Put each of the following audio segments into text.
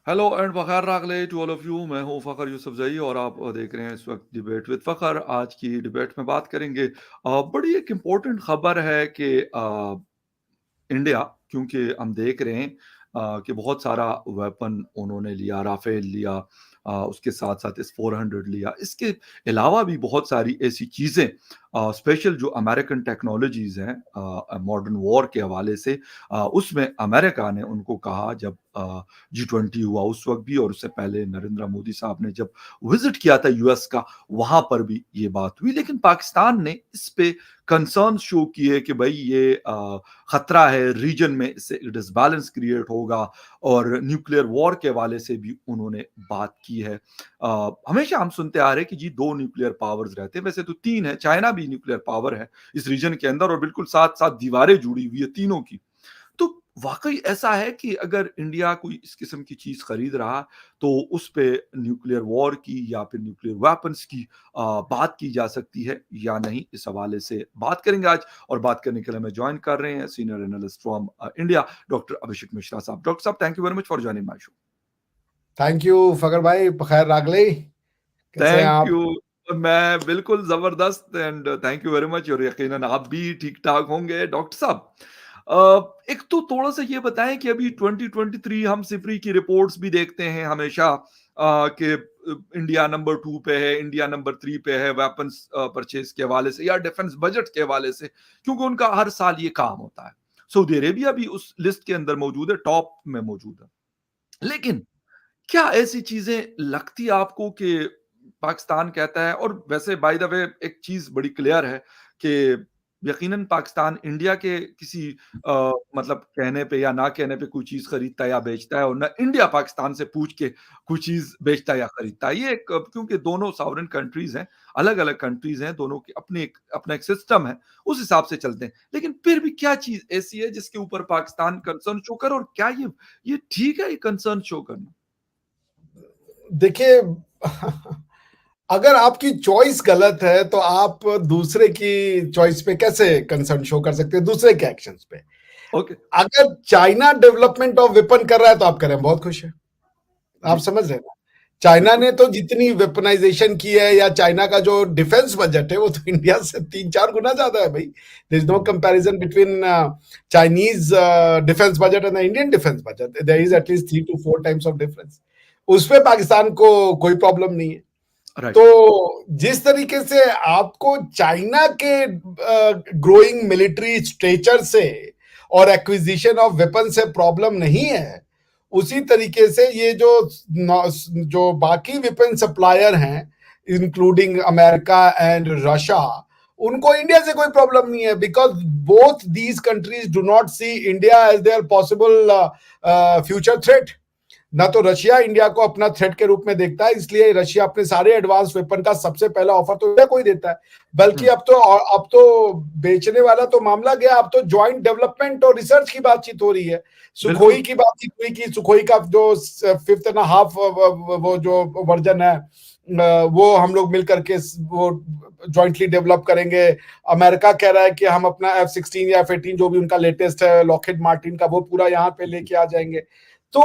Hello and फ़खर रागले to all of you. मैं हूं फ़खर यूसुफज़ई और आप देख रहे हैं इस वक्त डिबेट विद फ़खर। आज की डिबेट में बात करेंगे बड़ी एक इम्पोर्टेंट खबर है कि इंडिया, क्योंकि हम देख रहे हैं कि बहुत सारा वेपन उन्होंने लिया, राफेल लिया, उसके साथ साथ इस 400 लिया। इसके अलावा भी बहुत सारी ऐसी चीज़ें स्पेशल जो अमेरिकन टेक्नोलॉजीज़ हैं मॉडर्न वॉर के हवाले से, उसमें अमेरिका ने उनको कहा जब G20 हुआ उस वक्त भी, और उससे पहले नरेंद्र मोदी साहब ने जब विजिट किया था यूएस का, वहां पर भी ये बात हुई। लेकिन पाकिस्तान ने इस पे कंसर्न शो किए कि भाई ये खतरा है रीजन में, इससे डिसबैलेंस क्रिएट होगा, और न्यूक्लियर वॉर के हवाले से भी उन्होंने बात की है। हमेशा हम सुनते आ रहे हैं कि जी दो न्यूक्लियर पावर्स रहते हैं, वैसे तो तीन है, चाइना भी न्यूक्लियर पावर है इस रीजन के अंदर, और बिल्कुल साथ साथ दीवारें जुड़ी हुई है तीनों की। तो वाकई ऐसा है कि अगर इंडिया कोई इस किस्म की चीज खरीद रहा, तो उस पे न्यूक्लियर वॉर की या फिर न्यूक्लियर वेपन्स की बात की जा सकती है या नहीं, इस हवाले से बात करेंगे आज। और बात करने के लिए हमें ज्वाइन कर रहे हैं senior analyst from India, doctor Abhishek Mishra साहब। डॉक्टर साहब, thank you very much for joining my show. Thank you Fakhar भाई। खैर रागले, कैसे हैं थैंक आप? यू। मैं बिल्कुल जबरदस्त, and thank you very much, और यकीनन आप भी ठीक ठाक होंगे। डॉक्टर साहब, एक तो थोड़ा सा ये बताएं कि अभी 2023 हम सिफरी की रिपोर्ट्स भी देखते हैं हमेशा कि इंडिया नंबर 2 पे है, इंडिया नंबर 3 पे है वेपन्स परचेज के हवाले से या डिफेंस बजट के हवाले से, क्योंकि उनका हर साल ये काम होता है। सऊदी अरेबिया भी उस लिस्ट के अंदर मौजूद है, टॉप में मौजूद है। लेकिन क्या ऐसी चीजें लगती है आपको कि पाकिस्तान कहता है, और वैसे बाय द वे एक चीज बड़ी क्लियर है कि यकीनन पाकिस्तान इंडिया के किसी मतलब कहने पे या ना कहने पे कोई चीज खरीदता है या बेचता है, और ना इंडिया पाकिस्तान से पूछ के कोई चीज बेचता है या खरीदता है। ये क्योंकि दोनों सॉवरेन कंट्रीज हैं, अलग अलग कंट्रीज हैं, दोनों की अपना एक सिस्टम है, उस हिसाब से चलते हैं। लेकिन फिर भी क्या चीज ऐसी है जिसके ऊपर पाकिस्तान कंसर्न शो कर, और क्या ये ठीक है ये कंसर्न शो करना? देखिए, अगर आपकी चॉइस गलत है तो आप दूसरे की चॉइस पे कैसे कंसर्न शो कर सकते हैं, दूसरे के एक्शंस पे? ओके। अगर चाइना डेवलपमेंट ऑफ वेपन कर रहा है तो आप करें, बहुत खुश है। आप जी, समझ रहे हैं ना? चाइना बिल्कुल। ने तो जितनी वेपनाइजेशन की है, या चाइना का जो डिफेंस बजट है, वो तो इंडिया से 3-4 गुना ज्यादा है भाई। There is no hmm, comparison between Chinese defence budget and the Indian defence budget. There is at least 3 to 4 times of difference. उस पे पाकिस्तान को कोई प्रॉब्लम नहीं है। राइट, तो जिस तरीके से आपको चाइना के ग्रोइंग मिलिट्री स्ट्रेचर से और एक्विजिशन ऑफ वेपन से प्रॉब्लम नहीं है, उसी तरीके से ये जो बाकी वेपन सप्लायर हैं, इंक्लूडिंग अमेरिका एंड रशिया, उनको इंडिया से कोई प्रॉब्लम नहीं है, because both these countries do not see India as their possible future threat. ना तो रशिया इंडिया को अपना थ्रेट के रूप में देखता है, इसलिए रशिया अपने सारे एडवांस वेपन का सबसे पहला ऑफर तो इंडिया को ही देता है। बल्कि हुँ, अब तो बेचने वाला तो मामला गया, अब तो ज्वाइंट डेवलपमेंट और रिसर्च की बातचीत हो रही है। सुखोई बिल्कुल, की बातचीत हुई कि सुखोई का जो 5.5 वो जो वर्जन है, वो हम लोग मिलकर के वो ज्वाइंटली डेवलप करेंगे। अमेरिका कह रहा है कि हम अपना F-16 या F-18 जो भी उनका लेटेस्ट है लॉकहीड मार्टिन का, वो पूरा यहाँ पे जी, लेके आ जाएंगे। तो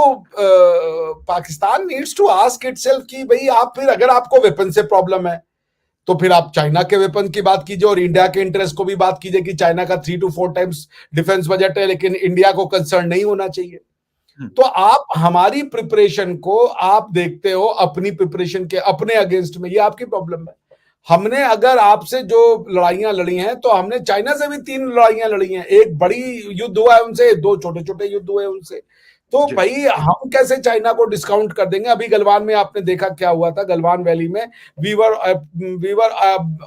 Pakistan needs to ask itself कि भाई, आप फिर अगर आपको वेपन से प्रॉब्लम है तो फिर आप चाइना के वेपन की बात कीजिए, और इंडिया के इंटरेस्ट को भी बात कीजिए कि चाइना का 3 to 4 टाइम्स डिफेंस बजट है, लेकिन इंडिया को कंसर्न नहीं होना चाहिए। हुँ, तो आप हमारी प्रिपरेशन को आप देखते हो अपनी प्रिपरेशन के अपने अगेंस्ट में, ये आपकी प्रॉब्लम है। हमने अगर आपसे जो लड़ाइयां लड़ी हैं, तो हमने चाइना से भी 3 लड़ाइयां लड़ी हैं। एक बड़ी युद्ध हुआ है उनसे, 2 छोटे-छोटे युद्ध हुए उनसे। तो जी, भाई, हम कैसे चाइना को डिस्काउंट कर देंगे? अभी गलवान में आपने देखा क्या हुआ था, गलवान वैली में we were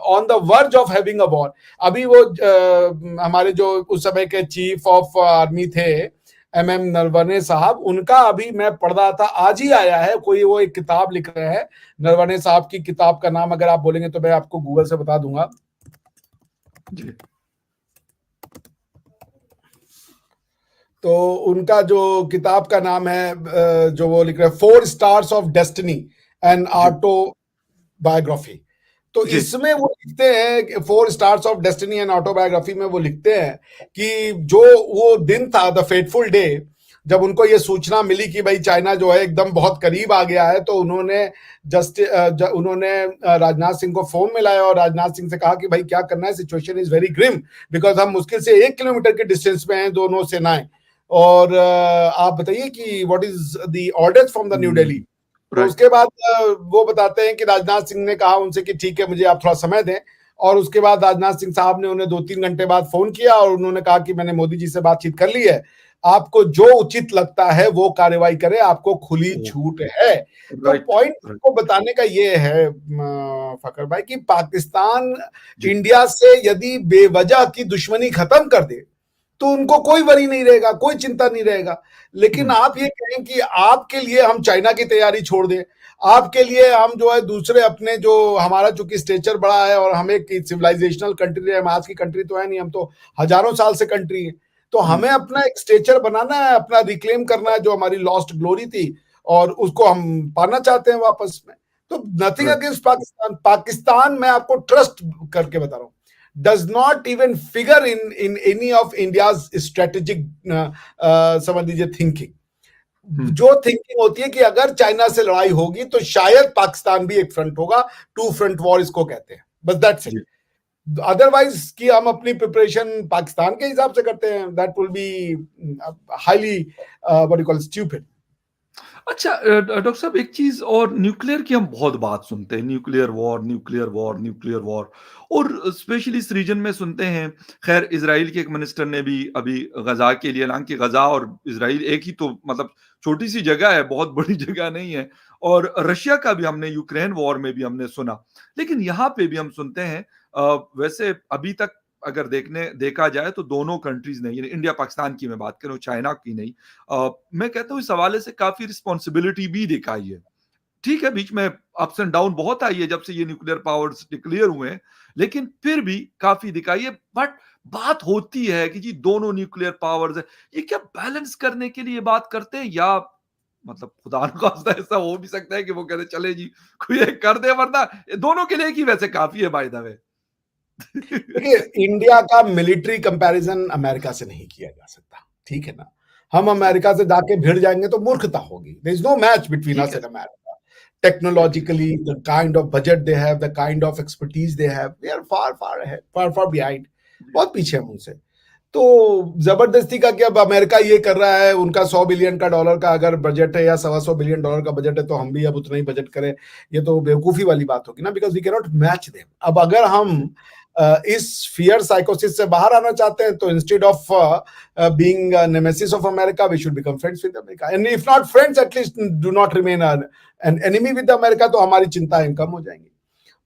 on the verge of having a war. अभी वो हमारे जो उस समय के चीफ ऑफ आर्मी थे, MM नरवणे साहब, उनका अभी मैं पढ़ रहा था, आज ही आया है, कोई वो एक किताब लिख रहे हैं। नरवणे साहब की किताब का नाम अगर आप बोलेंगे तो मैं आपको गूगल से बता दूंगा। जी, तो उनका जो किताब का नाम है, जो वो लिख रहे हैं, 4 स्टार्स ऑफ डेस्टिनी एंड जी, ऑटो बायोग्राफी। तो जी, इसमें वो लिखते हैं, 4 stars of destiny and autobiography में वो लिखते हैं कि जो वो दिन था, द फेटफुल डे, जब उनको ये सूचना मिली कि भाई चाइना जो है एकदम बहुत करीब आ गया है, तो उन्होंने राजनाथ सिंह को फोन मिलाया और राजनाथ सिंह से कहा कि भाई क्या करना है, situation is very grim, because हम मुश्किल से 1 किलोमीटर के डिस्टेंस पे हैं दोनों सेनाएं, और आप बताइए कि what is the orders from the new Delhi. तो राइट। उसके बाद वो बताते हैं कि राजनाथ सिंह ने कहा उनसे कि ठीक है, मुझे आप थोड़ा समय दें, और उसके बाद राजनाथ सिंह साहब ने उन्हें 2-3 घंटे बाद फोन किया और उन्होंने कहा कि मैंने मोदी जी से बातचीत कर ली है, आपको जो उचित लगता है वो कार्रवाई करें, आपको खुली छूट है। तो राइट। Point right. को बताने का ये है फकर भाई, कि पाकिस्तान जी। इंडिया से यदि बेवजह की दुश्मनी खत्म कर दे तो उनको कोई वरी नहीं रहेगा, कोई चिंता नहीं रहेगा। लेकिन आप ये कहें कि आपके लिए हम चाइना की तैयारी छोड़ दें, आपके लिए हम जो है दूसरे अपने, जो हमारा चूंकि स्टेचर बड़ा है और हम एक सिविलाइजेशनल कंट्री है, हम आज की कंट्री तो है नहीं, हम तो हजारों साल से कंट्री है, तो हमें अपना एक स्टेचर बनाना है, अपना रिक्लेम करना है जो हमारी लॉस्ट ग्लोरी थी, और उसको हम पाना चाहते हैं वापस में। तो nothing right. Against Pakistan. Pakistan मैं आपको ट्रस्ट करके बता रहा हूं, does not even figure in any of India's strategic समझ लीजिए थिंकिंग। जो थिंकिंग होती है कि अगर चाइना से लड़ाई होगी तो शायद पाकिस्तान भी एक फ्रंट होगा, टू फ्रंट वॉर इसको कहते हैं, बस दैट्स इट। जी। अदरवाइज कि हम अपनी प्रिपरेशन पाकिस्तान के हिसाब से करते हैं, that will be highly what you call stupid. अच्छा, डॉक्टर साहब एक चीज और, न्यूक्लियर की हम बहुत बात सुनते हैं, nuclear war, nuclear war, nuclear war, और स्पेशली इस रीजन में सुनते हैं। खैर इजराइल के एक मिनिस्टर ने भी अभी गजा के लिए, हालांकि गजा और इजराइल एक ही तो मतलब छोटी सी जगह है, बहुत बड़ी जगह नहीं है, और रशिया का भी हमने यूक्रेन वॉर में भी हमने सुना, लेकिन यहाँ पे भी हम सुनते हैं। वैसे अभी तक अगर देखा जाए तो दोनों कंट्रीज ने, यानी इंडिया पाकिस्तान की मैं बात करूं, चाइना की नहीं, मैं कहता हूं इस हवाले से काफी रिस्पॉन्सिबिलिटी भी दिखाई है। ठीक है, बीच में अप्स एंड डाउन बहुत आई है जब से ये न्यूक्लियर पावर्स डिक्लेयर हुए हैं, लेकिन फिर भी काफी दिखाई है। बट बात होती है कि जी दोनों न्यूक्लियर पावर्स है, ये क्या बैलेंस करने के लिए बात करते हैं, या मतलब खुदा न खास्ता ऐसा हो भी सकता है कि वो कहते चले जी कोई एक कर दे, वरना दोनों के लिए ही वैसे काफी है बाय द वे। देखिए, इंडिया का मिलिट्री कंपैरिजन अमेरिका से नहीं किया जा सकता, ठीक है ना। हम अमेरिका से जाके भिड़ जाएंगे तो मूर्खता होगी। There is no match between ठीक अस है। And America. Agree. Technologically, the kind of budget they have, the kind of expertise they have, we are far far ahead, far far behind, बहुत पीछे हम उनसे। तो जबरदस्ती का कि अब अमेरिका ये कर रहा है, उनका $100 बिलियन का अगर बजट है या $125 बिलियन का बजट है, तो हम भी अब उतना ही बजट करें, ये तो बेवकूफी वाली बात होगी ना, because we can not match them. अब अगर हम इस फियर साइकोसिस से बाहर आना चाहते हैं, तो instead of being nemesis of America, we should become friends with America, and if not friends at least do not remain an enemy with America, तो हमारी चिंताएं कम हो जाएंगी।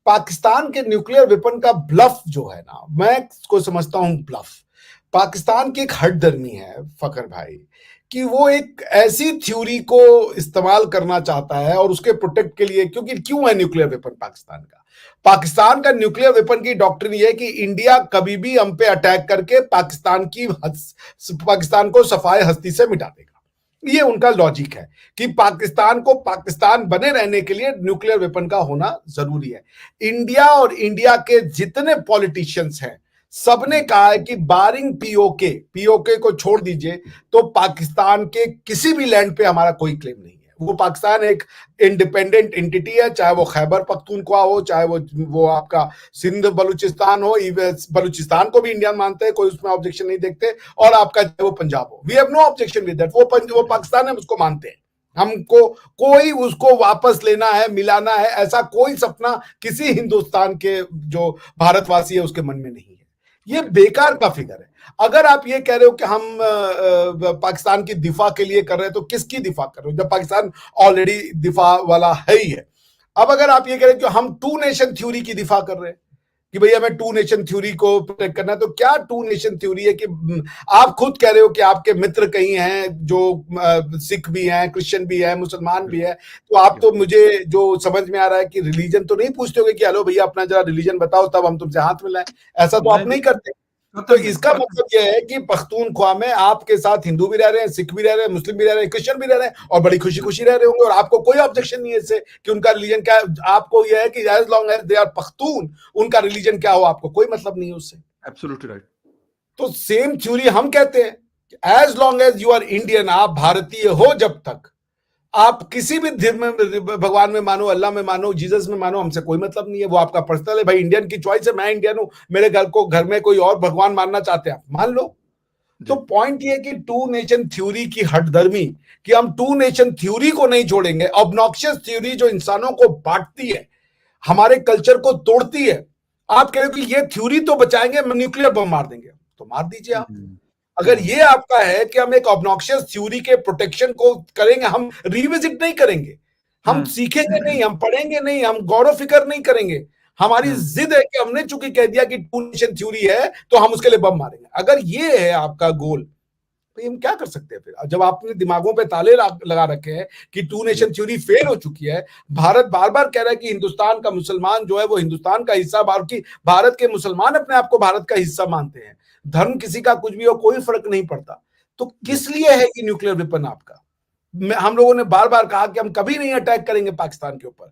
पाकिस्तान के न्यूक्लियर वेपन का ब्लफ जो है ना, मैं इसको समझता हूं ब्लफ। पाकिस्तान की एक हठधर्मी है फकर भाई, कि वो एक ऐसी थ्योरी को इस्तेमाल करना चाहता है और उसके प्रोटेक्ट के लिए, क्योंकि क्यों है न्यूक्लियर वेपन पाकिस्तान का? पाकिस्तान का न्यूक्लियर वेपन की डॉक्ट्रिन ये है कि इंडिया कभी भी हम पे अटैक करके पाकिस्तान को सफाए हस्ती से मिटा देगा। ये उनका लॉजिक है कि पाकिस्तान को पाकिस्तान बने रहने के लिए न्यूक्लियर वेपन का होना जरूरी है। इंडिया और इंडिया के जितने पॉलिटिशियंस हैं, सबने कहा है कि बारिंग पीओके को छोड़ दीजिए, तो पाकिस्तान के किसी भी लैंड पे हमारा कोई क्लेम नहीं है। वो पाकिस्तान एक इंडिपेंडेंट एंटिटी है, चाहे वो खैबर पख्तूनख्वा हो, चाहे वो आपका सिंध बलूचिस्तान हो। बलूचिस्तान को भी इंडियन मानते हैं, कोई उसमें ऑब्जेक्शन नहीं देखते, और आपका चाहे वो पंजाब हो, we have no objection with that. वो पाकिस्तान है, उसको मानते हैं। हमको कोई उसको वापस लेना है, मिलाना है, ऐसा कोई सपना किसी हिंदुस्तान के जो भारतवासी है उसके मन में नहीं है। ये बेकार का फिगर है। अगर आप ये कह रहे हो कि हम पाकिस्तान की दिफा के लिए कर रहे हैं, तो किसकी दिफा कर रहे हो जब पाकिस्तान ऑलरेडी दिफा वाला है ही है? अब अगर आप ये कह रहे हो कि हम टू नेशन थ्योरी की दिफा कर रहे हैं, कि भैया हमें टू नेशन थ्योरी को प्रोटेक्ट करना है, तो क्या टू नेशन थ्योरी है? कि आप खुद कह रहे हो कि आपके मित्र कहीं हैं जो सिख भी हैं, क्रिश्चियन भी हैं, मुसलमान भी है, तो आप तो, मुझे जो समझ में आ रहा है कि रिलीजन तो नहीं पूछते होगे कि हेलो भैया अपना जरा रिलीजन बताओ, तब हम तुमसे हाथ मिलाएं। ऐसा तो आप नहीं करते। तो इसका मतलब यह है कि पख्तूनख्वा में आपके साथ हिंदू भी रह रहे हैं, सिख भी रह रहे हैं, मुस्लिम भी रह रहे हैं, क्रिश्चियन भी रह रहे हैं, और बड़ी खुशी खुशी रह रहे होंगे, और आपको कोई ऑब्जेक्शन नहीं है इससे कि उनका रिलीजन क्या है। आपको यह है कि as long as they are Pakhtun, उनका रिलीजन क्या हो आपको कोई मतलब नहीं है उससे। Absolutely right. तो सेम थ्योरी हम कहते हैं as long as you are Indian, आप भारतीय हो जब तक, आप किसी भी धर्म में, भगवान में मानो, अल्लाह में मानो, जीसस में मानो, हमसे कोई मतलब नहीं है, वो आपका पर्सनल है भाई। इंडियन की चॉइस है, मैं इंडियन हूं, मेरे घर में कोई और भगवान मानना चाहते हैं, आप मान लो। तो जी। पॉइंट ये कि टू नेशन थ्योरी की हठधर्मी, कि हम टू नेशन थ्योरी को नहीं छोड़ेंगे, ऑब्नॉक्शियस थ्योरी जो इंसानों को बांटती है, हमारे कल्चर को तोड़ती है। आप कह रहे हो कि ये थ्योरी तो बचाएंगे, हम न्यूक्लियर बम मार देंगे, तो मार दीजिए आप। हम्म। अगर ये आपका है कि हम एक ऑब्नॉक्शियस थ्योरी के प्रोटेक्शन को करेंगे, हम रिविजिट नहीं करेंगे, हम हम्म। सीखेंगे नहीं, हम पढ़ेंगे नहीं, हम गौर फिक्र नहीं करेंगे, हमारी हम्म। जिद है कि हमने चूंकि कह दिया कि टू नेशन थ्योरी है तो हम उसके लिए बम मारेंगे, अगर ये है आपका गोल, तो हम क्या कर सकते हैं फिर? जब आपने दिमागों पे ताले लगा रखे हैं कि टू जी। नेशन थ्योरी फेल हो चुकी है, भारत बार बार कह रहा है कि हिंदुस्तान का मुसलमान जो है वो हिंदुस्तान का हिस्सा, भारत के मुसलमान अपने आप को भारत का हिस्सा मानते हैं, धर्म किसी का कुछ भी हो, कोई फर्क नहीं पड़ता, तो जी। किस लिए है कि न्यूक्लियर वेपन आपका? हम लोगों ने बार बार कहा कि हम कभी नहीं अटैक करेंगे पाकिस्तान के ऊपर।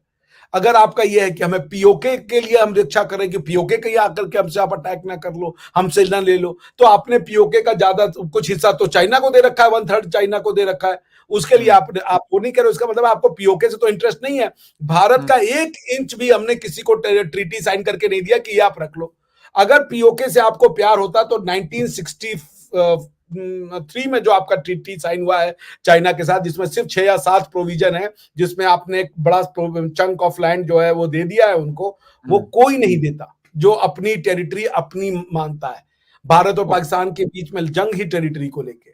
अगर आपका यह है कि हमें पीओके के लिए हम रक्षा करें, कि पीओके के आकर के हमसे आप अटैक ना कर लो, हमसे ना ले लो, तो आपने पीओके का ज्यादा कुछ हिस्सा तो चाइना को दे रखा है, 1/3 चाइना को दे रखा है, उसके लिए हम्म। आप वो नहीं कर रहे, उसका मतलब आपको पीओके से तो इंटरेस्ट नहीं है। भारत हम्म। का 1 इंच भी हमने किसी को ट्रीटी साइन करके नहीं दिया कि ये आप रख लो। अगर पीओके से आपको प्यार होता तो 1963 में जो आपका ट्रीटी साइन हुआ है चाइना के साथ, जिसमें सिर्फ 6 या 7 प्रोविजन है, जिसमें आपने एक बड़ा चंक ऑफ लैंड जो है वो दे दिया है उनको, वो कोई नहीं देता जो अपनी टेरिटरी अपनी मानता है। भारत और ओके। पाकिस्तान के बीच में जंग ही टेरिटरी को लेके।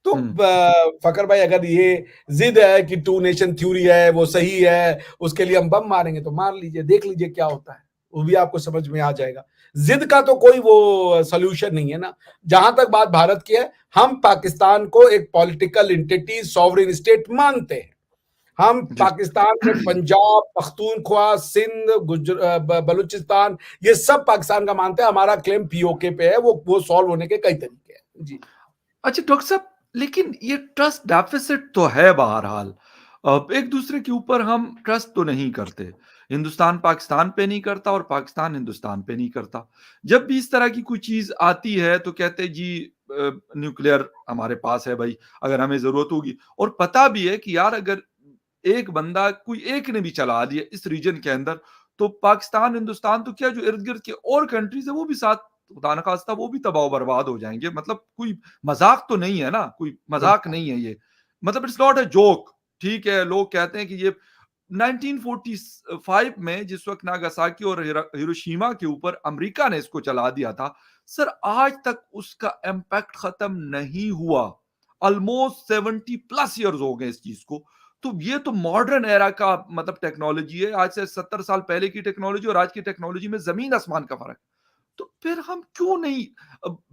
तो हम्म। फकर भाई, अगर ये जिद है कि टू नेशन थ्योरी है वो सही है, उसके लिए हम बम मारेंगे, तो मार लीजिए, देख लीजिए क्या होता है, वो भी आपको समझ में आ जाएगा। जिद का तो कोई वो सोल्यूशन नहीं है ना। जहां तक बात भारत की है, हम पाकिस्तान को एक पॉलिटिकल एंटिटी, सॉवरेन स्टेट मानते हैं। हम जी। पाकिस्तान में पंजाब, पख्तूनख्वा, सिंध, बलूचिस्तान, ये सब पाकिस्तान का मानते हैं। हमारा क्लेम पीओके पे है, वो सॉल्व होने के कई तरीके हैं जी। अच्छा डॉक्टर साहब, लेकिन ये ट्रस्ट डेफिसिट तो है बहरहाल। एक दूसरे के ऊपर हम ट्रस्ट तो नहीं करते। हिंदुस्तान पाकिस्तान पे नहीं करता और पाकिस्तान हिंदुस्तान पे नहीं करता। जब भी इस तरह की कोई चीज आती है तो कहते हैं जी न्यूक्लियर हमारे पास है भाई, अगर हमें जरूरत होगी। और पता भी है कि यार अगर एक बंदा कोई एक ने भी चला दिया इस रीजन के अंदर, तो पाकिस्तान हिंदुस्तान तो क्या, जो इर्द गिर्द के और कंट्रीज है वो भी साथ, खुदा न खास्ता, वो भी तबाह बर्बाद हो जाएंगे। मतलब कोई मजाक तो नहीं है ना, कोई मजाक नहीं है ये। मतलब इट्स नॉट अ जोक। ठीक है, लोग कहते हैं कि ये 1945 में जिस वक्त नागासाकी और हिरोशिमा के ऊपर अमेरिका ने इसको चला दिया था, सर आज तक उसका इम्पैक्ट खत्म नहीं हुआ। ऑलमोस्ट 70+ ईयर्स हो गए इस चीज को। तो ये तो मॉडर्न एरा का मतलब टेक्नोलॉजी है, आज से 70 साल पहले की टेक्नोलॉजी और आज की टेक्नोलॉजी में जमीन आसमान का फर्क। तो फिर हम क्यों नहीं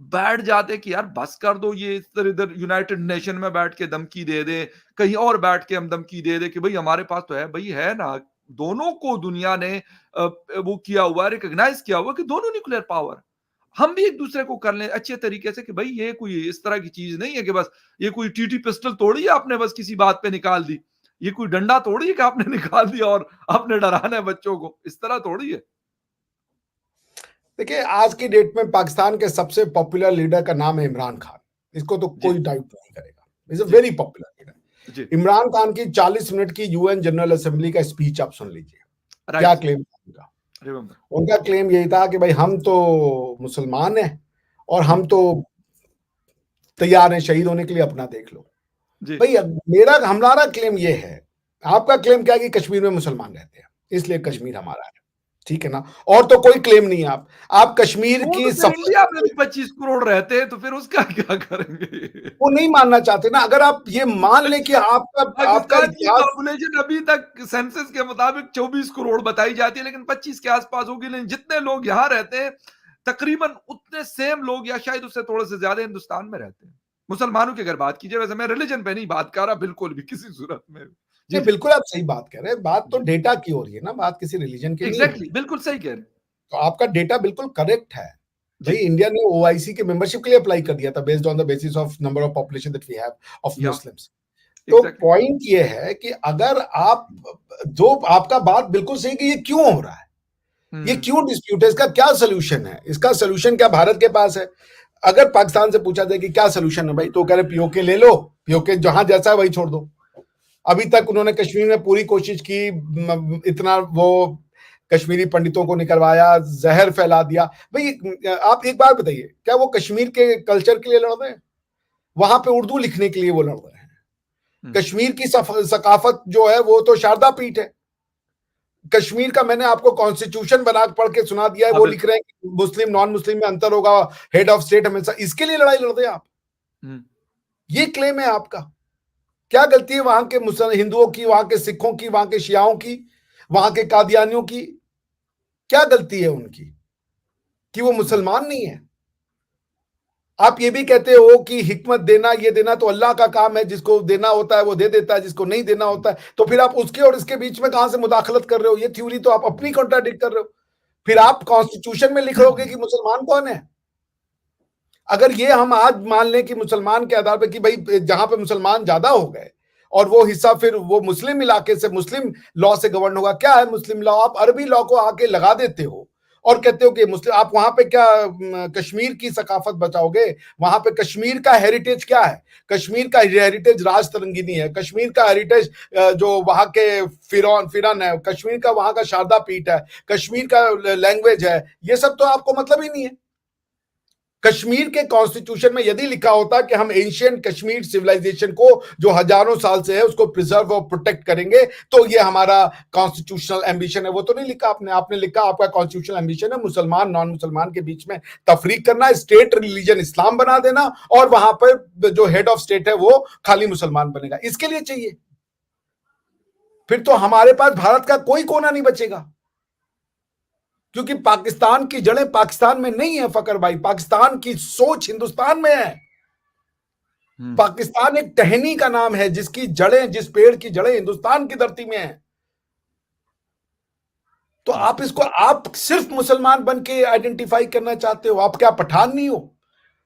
बैठ जाते कि यार बस कर दो, ये इधर इधर यूनाइटेड नेशन में बैठ के धमकी दे दे, कहीं और बैठ के हम धमकी दे दे कि भाई हमारे पास तो है, भाई है ना। दोनों को दुनिया ने वो किया हुआ, रिकॉग्नाइज किया हुआ कि दोनों न्यूक्लियर पावर। हम भी एक दूसरे को कर लें अच्छे तरीके से कि भाई ये कोई इस तरह की चीज नहीं है कि बस ये कोई टीटी पिस्टल तोड़ी है आपने बस किसी बात पे निकाल दी, ये कोई डंडा तोड़ी है कि आपने निकाल दिया और आपने डराना है बच्चों को, इस तरह तोड़ी है। देखिए, आज की डेट में पाकिस्तान के सबसे पॉपुलर लीडर का नाम है इमरान खान। इसको तो जी। कोई डाउट नहीं करेगा, इज अ जी। Very popular leader. जी। इमरान खान की 40 मिनट की यूएन जनरल असेंबली का स्पीच आप सुन लीजिए। क्या राइट। क्लेम था उनका? रिमेम्बर। उनका क्लेम यही था कि भाई हम तो मुसलमान हैं और हम तो तैयार हैं शहीद होने के लिए, अपना देख लो। जी। भाई हमारा क्लेम ये है, आपका क्लेम क्या है कि कश्मीर में मुसलमान रहते हैं इसलिए जी। कश्मीर हमारा है, ठीक है ना? और तो कोई क्लेम नहीं है। आप कश्मीर वो तो की फिर इंडिया सफाई, में भी 25 करोड़ रहते हैं, तो फिर उसका क्या करेंगे? वो नहीं मानना चाहते ना। अगर आप ये मान लें कि आपका आपका पाकिस्तान की इतिहास, पॉपुलेशन अभी तक सेंसस के मुताबिक 24 करोड़ बताई जाती है, लेकिन 25 के आसपास होगी। लेकिन जितने लोग यहाँ रहते हैं तकरीबन उतने सेम लोग या शायद उससे थोड़े से ज्यादा हिंदुस्तान में रहते हैं। मुसलमानों की अगर बात कीजिए, वैसे मैं रिलीजन पे नहीं बात कर रहा बिल्कुल भी किसी सूरत में। जी। नहीं जी। बिल्कुल आप सही बात कह रहे हैं, बात तो जी। डेटा की हो रही है ना, बात किसी रिलीजन की नहीं हो एग्जैक्टली, रही। बिल्कुल सही कह रहे हैं। तो आपका डेटा बिल्कुल करेक्ट है। भाई जी। इंडिया ने ओआईसी के मेंबरशिप के लिए अप्लाई कर दिया था, based on the basis of number of population that we have of या मुस्लिम्स। तो एग्जैक्टली। पॉइंट ये है कि अगर आप, जो आपका बात बिल्कुल सही कि ये क्यों हो रहा है, ये हम्म। क्यों डिस्प्यूट है, इसका क्या सोल्यूशन है? इसका सोल्यूशन क्या भारत के पास है? अगर पाकिस्तान से पूछा जाए कि क्या सोल्यूशन है भाई, तो कह रहे पीओके ले लो, पीओके जहां जैसा है वही छोड़ दो। अभी तक उन्होंने कश्मीर में पूरी कोशिश की, इतना वो कश्मीरी पंडितों को निकलवाया, जहर फैला दिया। भाई आप एक बात बताइए, क्या वो कश्मीर के कल्चर के लिए लड़ रहे हैं? वहां पे उर्दू लिखने के लिए वो लड़ रहे हैं। कश्मीर की सकाफत जो है वो तो शारदा पीठ है। कश्मीर का मैंने आपको कॉन्स्टिट्यूशन बना पढ़ के सुना दिया है, वो लिख रहे हैं कि मुस्लिम नॉन मुस्लिम में अंतर होगा, हेड ऑफ स्टेट हमेशा, इसके लिए लड़ाई लड़ रहे हैं आप। ये क्लेम है आपका। क्या गलती है वहां के मुसलमान हिंदुओं की, वहां के सिखों की, वहां के शियाओं की, वहां के कादियानियों की? क्या गलती है उनकी कि वो मुसलमान नहीं है? आप ये भी कहते हो कि हिकमत देना, ये देना तो अल्लाह का काम है, जिसको देना होता है वो दे देता है, जिसको नहीं देना होता है, तो फिर आप उसके और इसके बीच में कहां से मुदाखलत कर रहे हो? ये थ्योरी तो आप अपनी कॉन्ट्राडिक्ट कर रहे हो। फिर आप कॉन्स्टिट्यूशन में लिख रहोगे कि मुसलमान कौन है? अगर ये हम आज मान लें कि मुसलमान के आधार पर कि भाई जहां पे मुसलमान ज्यादा हो गए और वो हिस्सा फिर वो मुस्लिम इलाके से मुस्लिम लॉ से गवर्न होगा, क्या है मुस्लिम लॉ? आप अरबी लॉ को आके लगा देते हो और कहते हो कि मुस्लिम, आप वहां पे क्या कश्मीर की सकाफत बचाओगे? वहां पे कश्मीर का हेरिटेज क्या है? कश्मीर का हेरिटेज राज तरंगिनी है, कश्मीर का हेरिटेज जो वहां के फिरौन है, कश्मीर का वहां का शारदा पीठ है, कश्मीर का लैंग्वेज है, ये सब तो आपको मतलब ही नहीं है। कश्मीर के कॉन्स्टिट्यूशन में यदि लिखा होता कि हम एंशियंट कश्मीर सिविलाइजेशन को जो हजारों साल से है उसको प्रिजर्व और प्रोटेक्ट करेंगे, तो ये हमारा कॉन्स्टिट्यूशनल एम्बिशन है। वो तो नहीं लिखा आपने। आपने लिखा आपका कॉन्स्टिट्यूशनल एम्बिशन है मुसलमान नॉन मुसलमान के बीच में तफरीक करना, स्टेट रिलीजन इस्लाम बना देना, और वहां पर जो हेड ऑफ स्टेट है वो खाली मुसलमान बनेगा। इसके लिए चाहिए, फिर तो हमारे पास भारत का कोई कोना नहीं बचेगा, क्योंकि पाकिस्तान की जड़ें पाकिस्तान में नहीं है फकर भाई, पाकिस्तान की सोच हिंदुस्तान में है। पाकिस्तान एक टहनी का नाम है जिसकी जड़ें, जिस पेड़ की जड़ें हिंदुस्तान की धरती में है। तो आप इसको आप सिर्फ मुसलमान बन के आइडेंटिफाई करना चाहते हो? आप क्या पठान नहीं हो?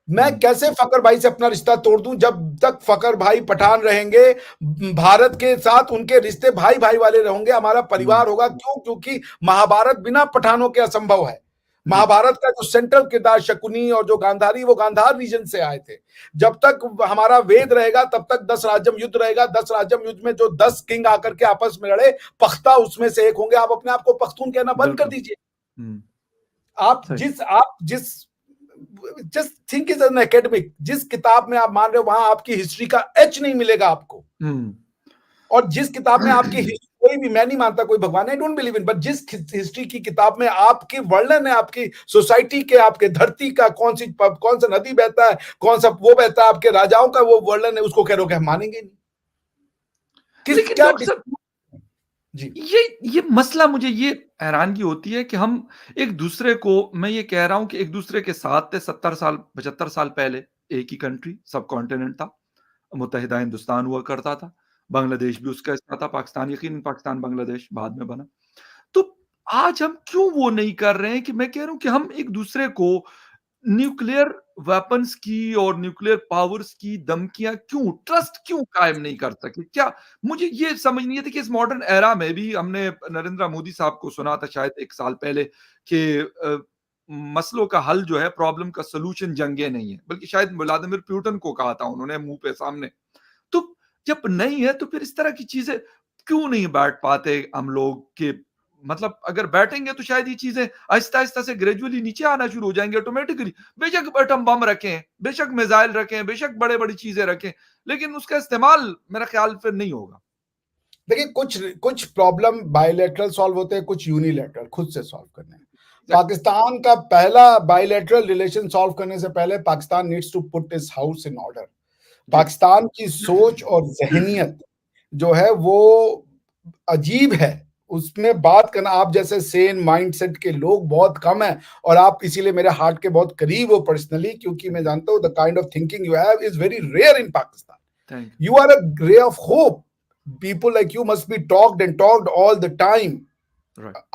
मैं कैसे फकर भाई से अपना रिश्ता तोड़ दूं? जब तक फकर भाई पठान रहेंगे, भारत के साथ उनके रिश्ते भाई भाई वाले रहेंगे, हमारा परिवार होगा। क्यों? क्योंकि महाभारत बिना पठानों के असंभव है। महाभारत का जो सेंट्रल किरदार शकुनी और जो गांधारी, वो गांधार रीजन से आए थे। जब तक हमारा वेद रहेगा तब तक 10 राज्यम युद्ध रहेगा। 10 राज्यम युद्ध में जो 10 किंग आकर के आपस में लड़े, पख्ता उसमें से एक होंगे। आप अपने आप को पख्तून कहना बंद कर दीजिए। आप जिस just think is an academic, जिस किताब में आप मान रहे हो वहां आपकी हिस्ट्री का एच नहीं मिलेगा आपको। और जिस किताब में आपकी कोई भी, मैं नहीं मानता कोई भगवान, I don't believe in, but जिस हिस्ट्री की किताब में आपके वर्णन है आपकी सोसाइटी के, आपके धरती का, कौन सा नदी बहता है, कौन सा वो बहता है, आपके राजाओं का वो वर्णन है, उसको कह रहे हो कि हम मानेंगे नहीं। लेकिन क्या जी, ये मसला, मुझे ये हैरानगी होती है कि हम एक दूसरे को, मैं ये कह रहा हूं कि एक दूसरे के साथ थे 70 साल 75 साल पहले। एक ही कंट्री, सब कॉन्टिनेंट था, मुत्तहिदा हिंदुस्तान हुआ करता था, बांग्लादेश भी उसका हिस्सा था, पाकिस्तान, यकीनन पाकिस्तान बांग्लादेश बाद में बना। तो आज हम क्यों वो नहीं कर रहे हैं कि मैं कह रहा हूं कि हम एक दूसरे को न्यूक्लियर वेपन्स की और न्यूक्लियर पावर्स की धमकियां क्यों, ट्रस्ट क्यों कायम नहीं कर सके? क्या, मुझे ये समझ नहीं आती कि इस मॉडर्न एरा में भी, हमने नरेंद्र मोदी साहब को सुना था शायद 1 साल पहले कि मसलों का हल जो है, प्रॉब्लम का सॉल्यूशन जंगे नहीं है, बल्कि शायद व्लादिमीर पुतिन को कहा था उन्होंने मुंह पे सामने। तो जब नहीं है तो फिर इस तरह की चीजें क्यों नहीं बैठ पाते हम लोग? के मतलब अगर बैठेंगे तो शायद ये चीजें आहिस्ता आहिस्ता से ग्रेजुअली नीचे आना शुरू हो जाएंगे ऑटोमेटिकली। बेशक एटम बम रखें, बेशक मिसाइल रखें, बेशक बड़े बड़ी चीजें रखें, लेकिन उसका इस्तेमाल मेरा ख्याल फिर नहीं होगा। देखिए, कुछ प्रॉब्लम बायलैटरल सॉल्व होते हैं, कुछ यूनिलैटरल खुद से सॉल्व करने हैं। पाकिस्तान का पहला बायलैटरल रिलेशन सॉल्व करने से पहले Pakistan needs to put its house in order. Pakistan की सोच और जहनियत जो है वो अजीब है, उसमें बात करना, आप जैसे सेन माइंडसेट के लोग बहुत कम हैं, और आप इसीलिए मेरे हार्ट के बहुत करीब हो पर्सनली, क्योंकि मैं जानता हूं the kind of thinking you have is very rare in Pakistan. You are a ray of hope. People like you must be talked and talked all the time.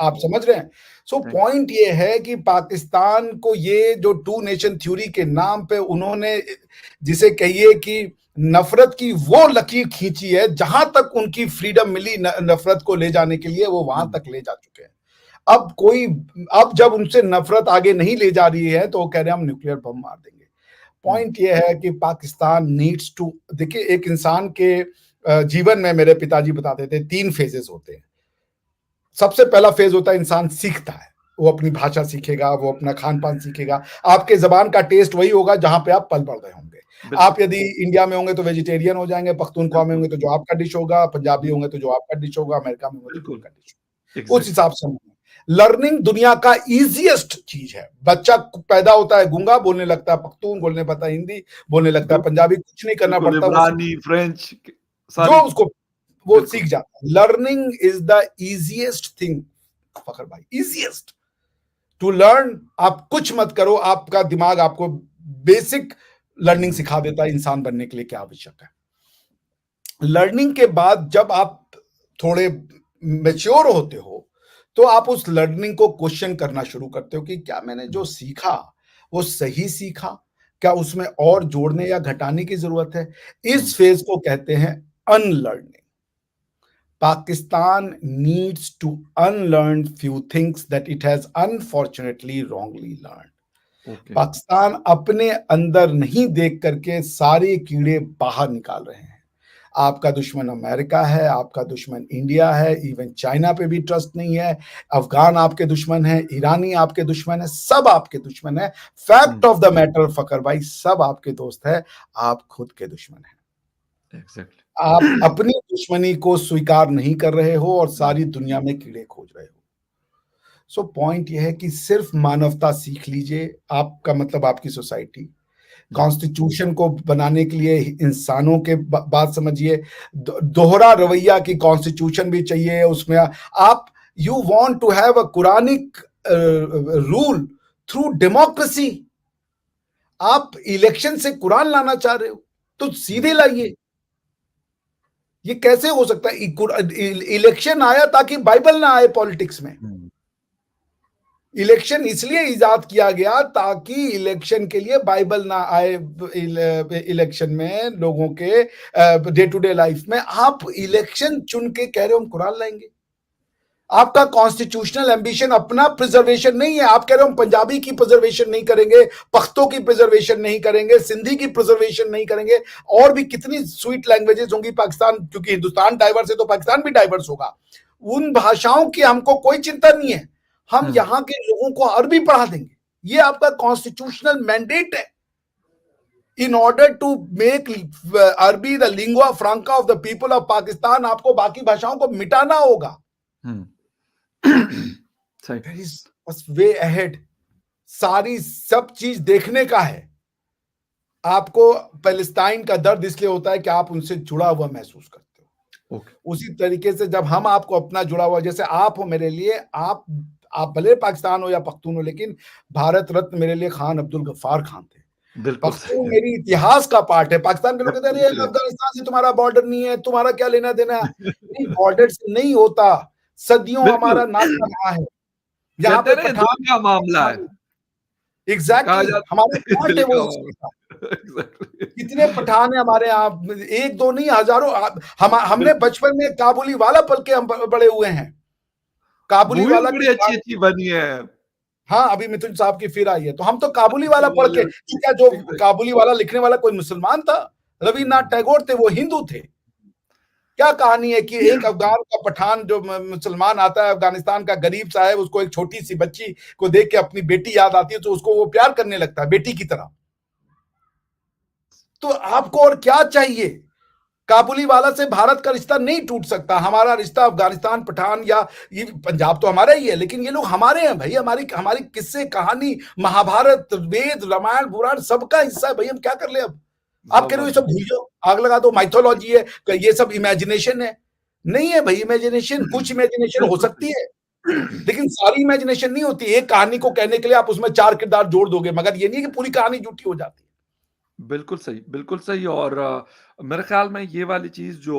आप समझ रहे हैं? सो पॉइंट ये है कि पाकिस्तान को ये जो 2 नेशन थ्योरी के नाम पे उन्होंने, जिसे कहिए कि नफरत की वो लकीर खींची है, जहां तक उनकी फ्रीडम मिली नफरत को ले जाने के लिए, वो वहां तक ले जा चुके हैं। अब जब उनसे नफरत आगे नहीं ले जा रही है तो वो कह रहे हैं हम न्यूक्लियर बम मार देंगे। पॉइंट ये है कि पाकिस्तान नीड्स टू, देखिए एक इंसान के जीवन में मेरे पिताजी बताते थे 3 फेजेस होते हैं। सबसे पहला फेज होता है इंसान सीखता है, वो अपनी भाषा सीखेगा, वो अपना खान-पान सीखेगा। आपके ज़बान का टेस्ट वही होगा जहाँ पे आप पल-बढ़ रहे होंगे। बिल्कुल, आप यदि इंडिया में होंगे तो वेजिटेरियन हो जाएँगे, पख्तूनख्वा में बिल्कुल, होंगे तो जो आपका डिश होगा, पंजाबी होंगे बिल्कुल, तो जो आपका डिश होगा, अमेरिका में होंगे तो जो बिल्कुल, उनका डिश होगा। उस एग्ज़ैक्टली। हिसाब से हम लर्निंग दुनिया का ईज़ीएस्ट चीज़ है। बच्चा पैदा होता है गूंगा, बोलने लगता है पख्तून, बोलने लगता है हिंदी, बोलने लगता है बिल्कुल, पंजाबी, कुछ नहीं करना बिल्कुल, पड़ता, वो सीख इब्रानी, फ्रेंच जो सारी उसको वो सीख बिल्कुल, जाता है। Learning is the easiest thing Fakhar भाई, ईज़ीएस्ट टू लर्न। आप कुछ मत करो, आपका दिमाग आपको बेसिक लर्निंग सिखा देता है इंसान बनने के लिए क्या आवश्यक है। लर्निंग के बाद जब आप थोड़े मैच्योर होते हो, तो आप उस लर्निंग को क्वेश्चन करना शुरू करते हो कि क्या मैंने जो हुँ, सीखा वो सही सीखा? क्या उसमें और जोड़ने या घटाने की जरूरत है? हुँ, इस फेज को कहते हैं unlearning. Pakistan needs to unlearn few things that it has unfortunately wrongly learned. Okay, Pakistan अपने अंदर नहीं देख करके सारे कीड़े बाहर निकाल रहे हैं। आपका दुश्मन अमेरिका है, आपका दुश्मन इंडिया है, इवन चाइना पे भी ट्रस्ट नहीं है, अफगान आपके दुश्मन है, ईरानी आपके दुश्मन है, सब आपके दुश्मन है। हुँ, fact of the matter Fakhar भाई, सब आपके दोस्त है, आप खुद के दुश्मन हैं। आप एग्ज़ैक्टली। अपनी दुश्मनी को स्वीकार नहीं कर रहे हो और हुँ, सारी दुनिया में कीड़े खोज रहे हो। सो पॉइंट ये है कि सिर्फ मानवता सीख लीजिए, आपका मतलब आपकी सोसाइटी। जी, कॉन्स्टिट्यूशन को बनाने के लिए इंसानों के बात समझिए, दोहरा रवैया की कॉन्स्टिट्यूशन भी चाहिए उसमें। आप you want to have a Quranic rule through democracy, आप इलेक्शन से कुरान लाना चाह रहे हो, तो हुँ, सीधे लाइए। ये कैसे हो सकता है? इलेक्शन आया ताकि बाइबल ना आए पॉलिटिक्स में। हुँ, इलेक्शन इसलिए इजाद किया गया ताकि इलेक्शन के लिए बाइबल ना आए। इलेक्शन में लोगों के डे टू डे लाइफ में आप इलेक्शन चुन के कह रहे हो हम कुरान लाएंगे। आपका कॉन्स्टिट्यूशनल एम्बिशन अपना प्रिजर्वेशन नहीं है। आप कह रहे हो हम पंजाबी की प्रिजर्वेशन नहीं करेंगे, पख्तो की प्रिजर्वेशन नहीं करेंगे, सिंधी की प्रिजर्वेशन नहीं करेंगे, और भी कितनी स्वीट लैंग्वेजेस होंगी। पाकिस्तान, क्योंकि हिंदुस्तान डाइवर्स है तो पाकिस्तान भी डाइवर्स होगा। उन भाषाओं की हमको कोई चिंता नहीं है, हम हुँ, यहां के लोगों को अरबी पढ़ा देंगे। ये आपका कॉन्स्टिट्यूशनल मैंडेट है। इन ऑर्डर टू मेक अरबी the lingua Franca of the people of Pakistan, आपको बाकी भाषाओं को मिटाना होगा। हुँ। सही, देयर इज बस वे अहेड। सारी सब चीज देखने का है। आपको पैलेस्टाइन का दर्द इसलिए होता है कि आप उनसे जुड़ा हुआ महसूस करते हो। ओके, उसी तरीके से जब हम आपको अपना जुड़ा हुआ, जैसे आप हो मेरे लिए, आप भले पाकिस्तान हो या पख्तून हो, लेकिन भारत रत्न मेरे लिए खान अब्दुल गफ्फार खान थे। बिल्कुल पख्तून सही है। मेरी इतिहास का पार्ट है। पाकिस्तान के लोग कहते हैं अरे एब्सोल्युटली। अफगानिस्तान से तुम्हारा बॉर्डर नहीं है, तुम्हारा क्या लेना देना है? नहीं, बॉर्डर से नहीं होता, सदियों बिल्कुल, हमारा नाता रहा है। यहाँ कहते पे हैं ना ये दिल पठान, का मामला है, कहा एग्जैक्टली जाता हमारा है पार्ट दिल है वो का हिस्ट्री का। मामला एग्ज़ैक्टली कितने पठान है हमारे यहाँ, एक दो नहीं हजारों। हमने बिल्कुल, बचपन में काबुली वाला पल के हम बड़े हुए हैं। काबुली मूवीज़ वाला की बड़ी अच्छी-अच्छी बनी है। हाँ, अभी मिथुन साहब की फिर आई है, तो हम तो काबुली वाला मिथुन पढ़ के, वाले क्या जो एग्ज़ैक्ट काबुली वाला लिखने वाला कोई मुसलमान था? रविन्द्रनाथ हुँ। टैगोर थे, वो हिंदू थे। क्या कहानी है कि एक अफ़गान का पठान जो मुसलमान आता है, अफ़गानिस्तान का गरीब सा है, उसको एक छोटी-सी बच्ची को देख के अपनी बेटी याद आती है, तो उसको वो प्यार करने लगता है, बेटी की तरह। तो आपको और क्या चाहिए? काबुली वाला से भारत का रिश्ता नहीं टूट सकता। हमारा रिश्ता अफ़गानिस्तान, पठान या ये पंजाब तो हमारा ही है, लेकिन ये लोग हमारे हैं भई। हमारी हमारी किस्से, कहानी, महाभारत, वेद, रामायण, पुराण सबका हिस्सा है भई। हम क्या कर लें अब? आप कह रहे हो ये सब भूल ज़बरदस्त। जाओ, आग लगा दो, माइथोलॉजी है, ये सब इमेजिनेशन है। नहीं है भई इमेजिनेशन, कुछ इमेजिनेशन हो बिल्कुल सकती है, सही। लेकिन सारी इमेजिनेशन नहीं होती। एक कहानी को कहने के लिए आप उसमें 4 किरदार जोड़ दोगे, मगर ये नहीं कि पूरी कहानी झूठी हो जाती है। बिल्कुल सही और मेरे ख़्याल में ये वाली चीज़ जो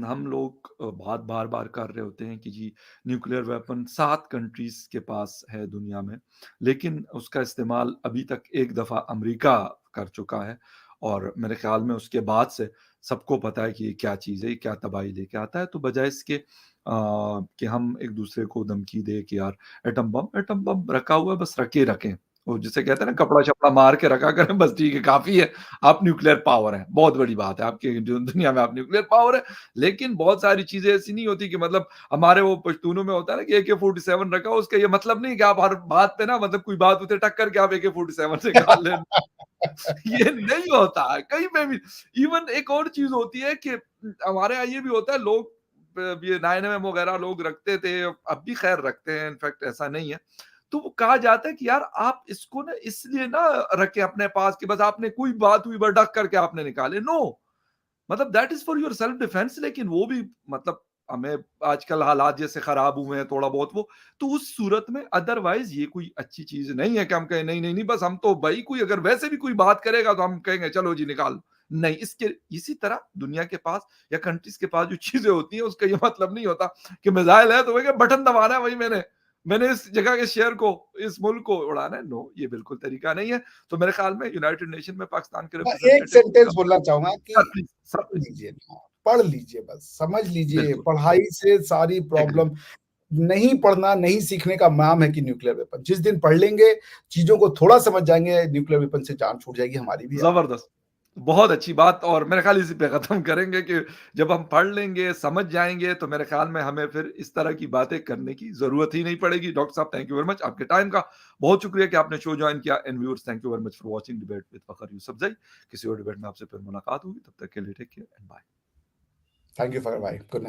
हम लोग बात बार-बार कर रहे होते हैं कि जी न्यूक्लियर वेपन 7 कंट्रीज़ के पास है दुनिया में, लेकिन उसका इस्तेमाल अभी तक एक दफ़ा अमेरिका कर चुका है और मेरे ख़्याल में उसके बाद से सबको पता है कि ये क्या चीज़ है, ये क्या तबाही लेके आता है। तो बजाए इसके कि हम एक-दूसरे को धमकी दें कि यार एटम बम रखा हुआ है, बस रखे रखें। वो जिसे कहते हैं ना कपड़ा-शपड़ा मार के रखा करें बस ठीक है, काफ़ी है। आप न्यूक्लियर पावर हैं, बहुत बड़ी बात है आपकी जो दुनिया में आप न्यूक्लियर पावर है। लेकिन बहुत सारी चीज़ें ऐसी नहीं होती कि मतलब हमारे वो पश्तूनों में होता है ना कि AK-47 रखा हो उसका ये मतलब नहीं कि आप हर बात पे ना मतलब कोई बात उठे टक्कर के आप AK-47 निकाल लें। ये नहीं होता है कहीं पे भी। इवन एक और चीज़ होती है कि हमारे यहाँ ये भी होता है लोग ये 9mm वगैरह लोग रखते थे, अब भी खैर रखते हैं इनफैक्ट ऐसा नहीं है। तो वो कहा जाता है कि यार आप इसको ना इसलिए ना रखें अपने पास कि बस आपने कोई बात हुई बस ढक करके आपने निकाले। नो मतलब that is for your self defence लेकिन वो भी मतलब हमें आजकल हालात जैसे खराब हुए हैं थोड़ा बहुत वो, तो उस सूरत में अदरवाइज़ ये कोई अच्छी चीज़ नहीं है कि हम कहें नहीं, नहीं, नहीं बस हम तो भई कोई अगर वैसे भी कोई बात करेगा तो हम कहेंगे चलो जी निकाल। नहीं, इसके इसी तरह दुनिया के पास या कंट्रीज़ के पास जो चीज़ें होती हैं उसका ये मतलब नहीं होता कि मिसाइल है तो भई बटन दबाना है वही मैंने इस जगह के शेयर को, इस मुल्क को उड़ाना है। नो, ये बिल्कुल तरीका नहीं है। तो मेरे ख्याल में यूनाइटेड नेशन में पाकिस्तान के मैं एक रिप्रेजेंटेटिव सेंटेंस बोलना चाहूंगा सर कि प्लीज़, सर पढ़ प्लीज़। लीजिए ना, पढ़ लीजिए बस, समझ लीजिए, बिल्कुल, पढ़ाई से सारी एग्री, प्रॉब्लम। नहीं पढ़ना, नहीं सीखने का नाम है कि न्यूक्लियर वेपन। जिस दिन पढ़ लेंगे, चीज़ों को थोड़ा समझ जाएँगे, न्यूक्लियर वेपन से जान छूट जाएगी हमारी भी आपकी। ज़बरदस्त। बहुत अच्छी बात और मेरे ख़्याल इसी पे ख़त्म करेंगे कि जब हम पढ़ लेंगे, समझ जाएँगे तो मेरे ख़्याल में हमें फिर इस तरह की बातें करने की ज़रूरत ही नहीं पड़ेगी। डॉक्टर साहब थैंक यू वेरी मच आपके टाइम का बहुत शुक्रिया कि आपने शो जॉइन किया and viewers thank you very much for watching debate with Fakhar Yousafzai. किसी और डिबेट में आपसे फिर मुलाकात होगी, तब तक के लिए take care and bye. Thank you for भाई, गुड नाइट।